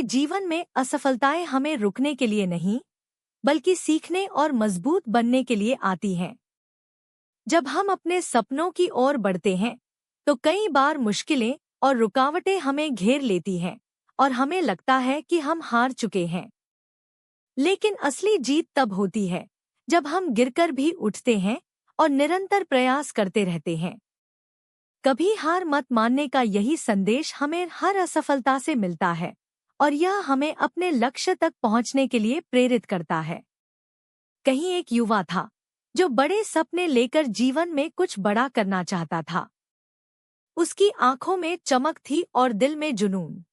जीवन में असफलताएं हमें रुकने के लिए नहीं, बल्कि सीखने और मजबूत बनने के लिए आती हैं। जब हम अपने सपनों की ओर बढ़ते हैं, तो कई बार मुश्किलें और रुकावटें हमें घेर लेती हैं और हमें लगता है कि हम हार चुके हैं। लेकिन असली जीत तब होती है जब हम गिरकर भी उठते हैं और निरंतर प्रयास करते रहते हैं। कभी हार मत मानने का यही संदेश हमें हर असफलता से मिलता है और यह हमें अपने लक्ष्य तक पहुंचने के लिए प्रेरित करता है। कहीं एक युवा था जो बड़े सपने लेकर जीवन में कुछ बड़ा करना चाहता था। उसकी आंखों में चमक थी और दिल में जुनून।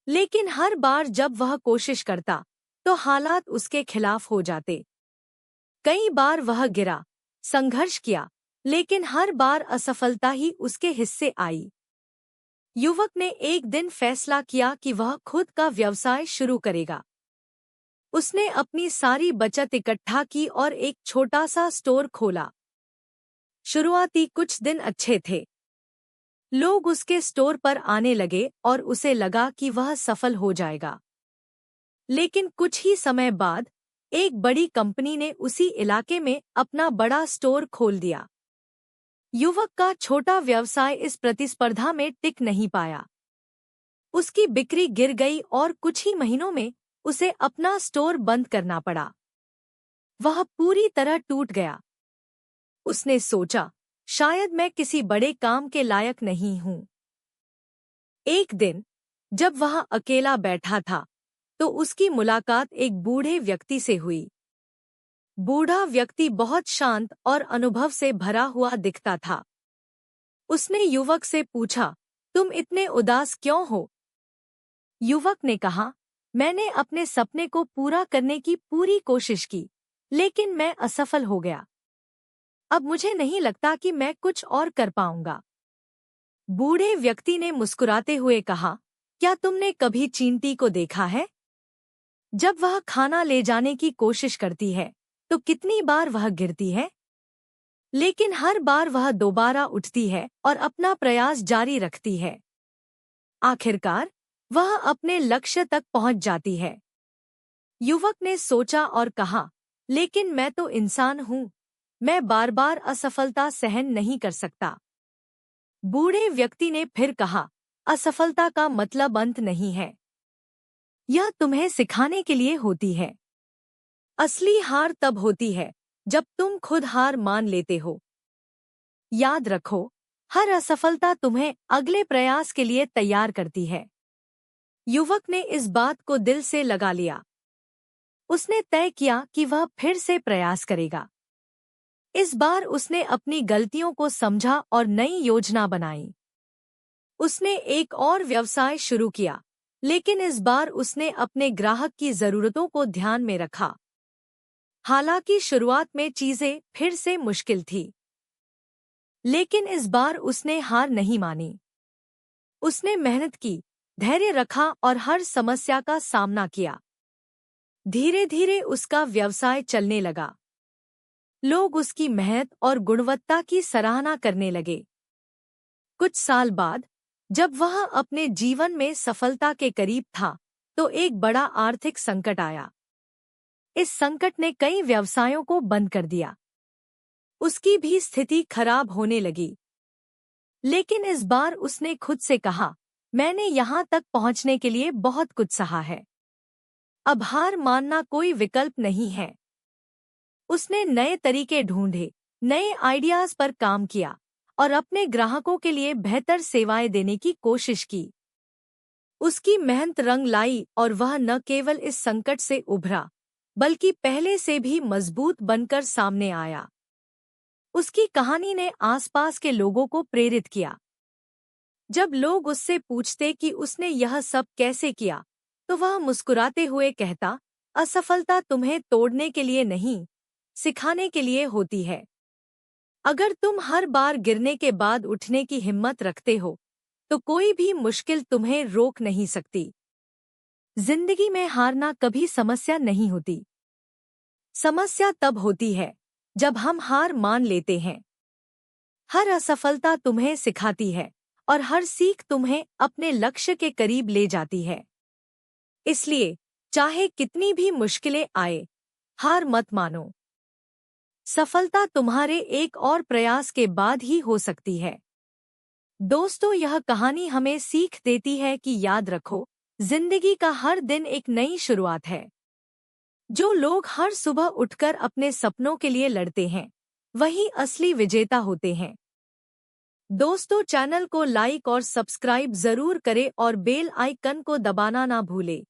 लेकिन हर बार जब वह कोशिश करता, तो हालात उसके खिलाफ हो जाते। कई बार वह गिरा, संघर्ष किया, लेकिन हर बार असफलता ही उसके हिस्से आई। युवक ने एक दिन फैसला किया कि वह खुद का व्यवसाय शुरू करेगा। उसने अपनी सारी बचत इकट्ठा की और एक छोटा सा स्टोर खोला। शुरुआती कुछ दिन अच्छे थे। लोग उसके स्टोर पर आने लगे और उसे लगा कि वह सफल हो जाएगा। लेकिन कुछ ही समय बाद एक बड़ी कंपनी ने उसी इलाके में अपना बड़ा स्टोर खोल दिया। युवक का छोटा व्यवसाय इस प्रतिस्पर्धा में टिक नहीं पाया। उसकी बिक्री गिर गई और कुछ ही महीनों में उसे अपना स्टोर बंद करना पड़ा। वह पूरी तरह टूट गया। उसने सोचा, शायद मैं किसी बड़े काम के लायक नहीं हूं। एक दिन जब वह अकेला बैठा था, तो उसकी मुलाकात एक बूढ़े व्यक्ति से हुई। बूढ़ा व्यक्ति बहुत शांत और अनुभव से भरा हुआ दिखता था। उसने युवक से पूछा, तुम इतने उदास क्यों हो? युवक ने कहा, मैंने अपने सपने को पूरा करने की पूरी कोशिश की, लेकिन मैं असफल हो गया। अब मुझे नहीं लगता कि मैं कुछ और कर पाऊंगा। बूढ़े व्यक्ति ने मुस्कुराते हुए कहा, क्या तुमने कभी चींटी को देखा है? जब वह खाना ले जाने की कोशिश करती है, तो कितनी बार वह गिरती है, लेकिन हर बार वह दोबारा उठती है और अपना प्रयास जारी रखती है। आखिरकार वह अपने लक्ष्य तक पहुंच जाती है। युवक ने सोचा और कहा, लेकिन मैं तो इंसान हूं, मैं बार बार असफलता सहन नहीं कर सकता। बूढ़े व्यक्ति ने फिर कहा, असफलता का मतलब अंत नहीं है, यह तुम्हें सिखाने के लिए होती है। असली हार तब होती है जब तुम खुद हार मान लेते हो। याद रखो, हर असफलता तुम्हें अगले प्रयास के लिए तैयार करती है। युवक ने इस बात को दिल से लगा लिया। उसने तय किया कि वह फिर से प्रयास करेगा। इस बार उसने अपनी गलतियों को समझा और नई योजना बनाई। उसने एक और व्यवसाय शुरू किया, लेकिन इस बार उसने अपने ग्राहक की जरूरतों को ध्यान में रखा। हालांकि शुरुआत में चीजें फिर से मुश्किल थी, लेकिन इस बार उसने हार नहीं मानी। उसने मेहनत की, धैर्य रखा और हर समस्या का सामना किया। धीरे धीरे उसका व्यवसाय चलने लगा। लोग उसकी मेहनत और गुणवत्ता की सराहना करने लगे। कुछ साल बाद जब वह अपने जीवन में सफलता के करीब था, तो एक बड़ा आर्थिक संकट आया। इस संकट ने कई व्यवसायों को बंद कर दिया। उसकी भी स्थिति खराब होने लगी। लेकिन इस बार उसने खुद से कहा, मैंने यहाँ तक पहुँचने के लिए बहुत कुछ सहा है। अब हार मानना कोई विकल्प नहीं है। उसने नए तरीके ढूंढे, नए आइडियाज पर काम किया और अपने ग्राहकों के लिए बेहतर सेवाएं देने की कोशिश की। उसकी मेहनत रंग लाई और वह न केवल इस संकट से उभरा, बल्कि पहले से भी मजबूत बनकर सामने आया। उसकी कहानी ने आसपास के लोगों को प्रेरित किया। जब लोग उससे पूछते कि उसने यह सब कैसे किया, तो वह मुस्कुराते हुए कहता, असफलता तुम्हें तोड़ने के लिए नहीं, सिखाने के लिए होती है। अगर तुम हर बार गिरने के बाद उठने की हिम्मत रखते हो, तो कोई भी मुश्किल तुम्हें रोक नहीं सकती। जिंदगी में हारना कभी समस्या नहीं होती। समस्या तब होती है जब हम हार मान लेते हैं। हर असफलता तुम्हें सिखाती है और हर सीख तुम्हें अपने लक्ष्य के करीब ले जाती है। इसलिए चाहे कितनी भी मुश्किलें आए, हार मत मानो। सफलता तुम्हारे एक और प्रयास के बाद ही हो सकती है। दोस्तों, यह कहानी हमें सीख देती है कि याद रखो, जिंदगी का हर दिन एक नई शुरुआत है। जो लोग हर सुबह उठकर अपने सपनों के लिए लड़ते हैं, वही असली विजेता होते हैं। दोस्तों, चैनल को लाइक और सब्सक्राइब जरूर करें और बेल आइकन को दबाना ना भूलें।